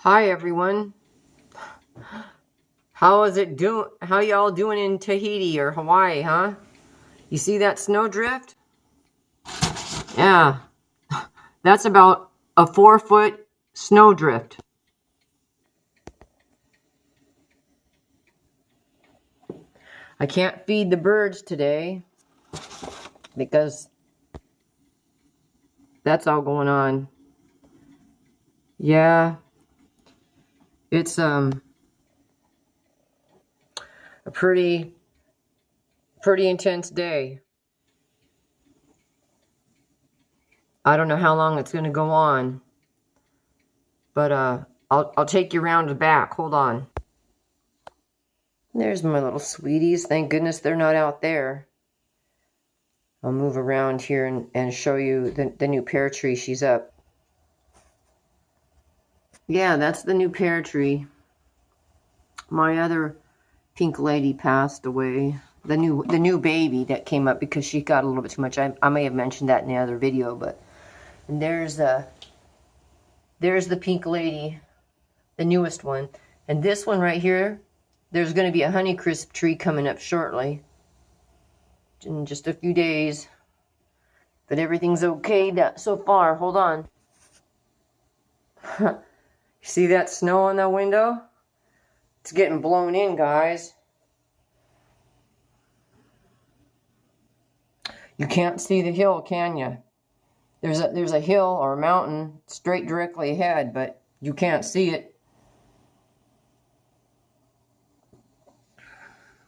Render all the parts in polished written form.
Hi everyone. How is it doing? How y'all doing in Tahiti or Hawaii, huh? You see that snowdrift? Yeah, that's about a 4-foot snowdrift. I can't feed the birds today because that's all going on. Yeah, it's a pretty intense day. I don't know how long it's going to go on, but I'll take you around the back. Hold on. There's my little sweeties. Thank goodness they're not out there. I'll move around here and show you the new pear tree she's up. Yeah, that's the new pear tree. My other pink lady passed away. The new baby that came up because she got a little bit too much. I may have mentioned that in the other video, but there's the pink lady, the newest one. And this one right here, there's going to be a Honeycrisp tree coming up shortly. In just a few days. But everything's okay so far. Hold on. See that snow on that window? It's getting blown in, guys. You can't see the hill, can you? There's a hill or a mountain straight directly ahead, but you can't see it.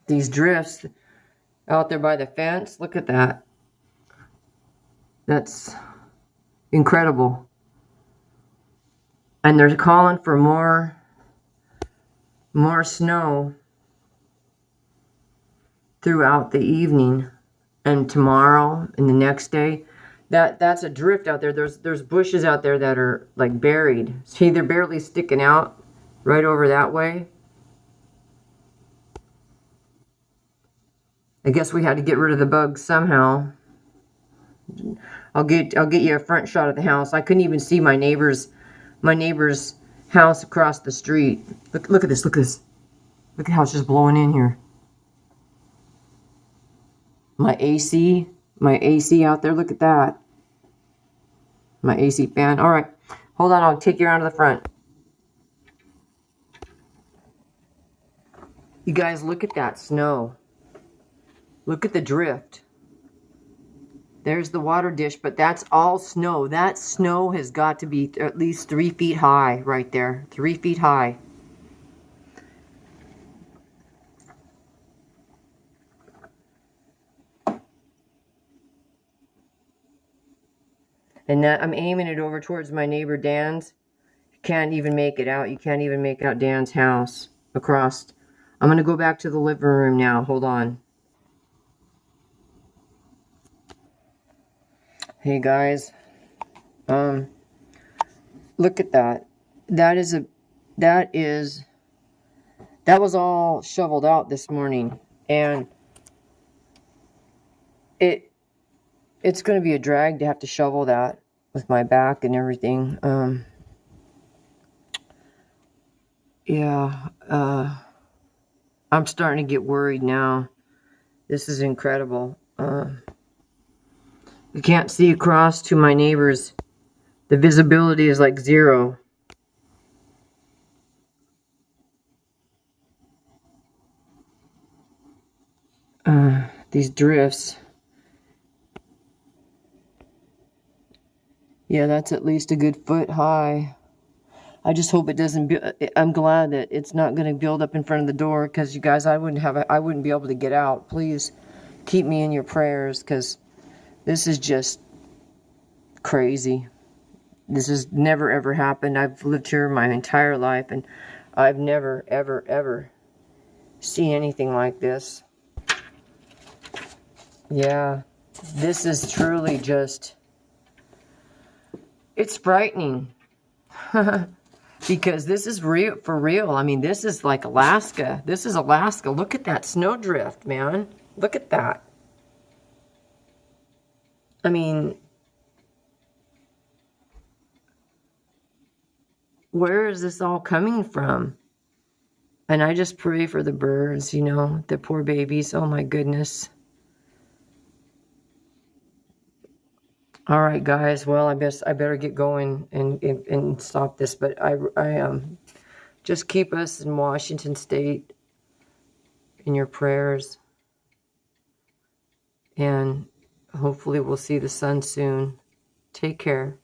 These drifts out there by the fence, look at that. That's incredible. And they're calling for more snow throughout the evening and tomorrow and the next day. That's a drift out there. There's bushes out there that are like buried. See, they're barely sticking out right over that way. I guess we had to get rid of the bugs somehow. I'll get you a front shot of the house. I couldn't even see my neighbor's house across the street. Look at this. Look at this. Look at how it's just blowing in here. My AC out there. Look at that. My AC fan. All right, hold on. I'll take you around to the front. You guys, look at that snow. Look at the drift. There's the water dish, but that's all snow. That snow has got to be at least 3 feet high right there. 3 feet high. And that I'm aiming it over towards my neighbor Dan's. You can't even make it out. You can't even make out Dan's house across. I'm going to go back to the living room now. Hold on. Hey guys. Look at that. That was all shoveled out this morning, and it's going to be a drag to have to shovel that with my back and everything. Yeah, I'm starting to get worried now. This is incredible. You can't see across to my neighbors. The visibility is like 0. These drifts. Yeah, that's at least a good foot high. I just hope it doesn't. I'm glad that it's not going to build up in front of the door, because you guys, I wouldn't be able to get out. Please keep me in your prayers, because this is just crazy. This has never ever happened. I've lived here my entire life, and I've never ever seen anything like this. Yeah, this is truly just, it's frightening. Because this is real, for real. I mean, this is like Alaska. This is Alaska. Look at that snowdrift, man. Look at that. I mean, where is this all coming from? And I just pray for the birds, you know, the poor babies. Oh my goodness. All right, guys. Well, I better get going and stop this. But I just keep us in Washington State in your prayers, and hopefully we'll see the sun soon. Take care.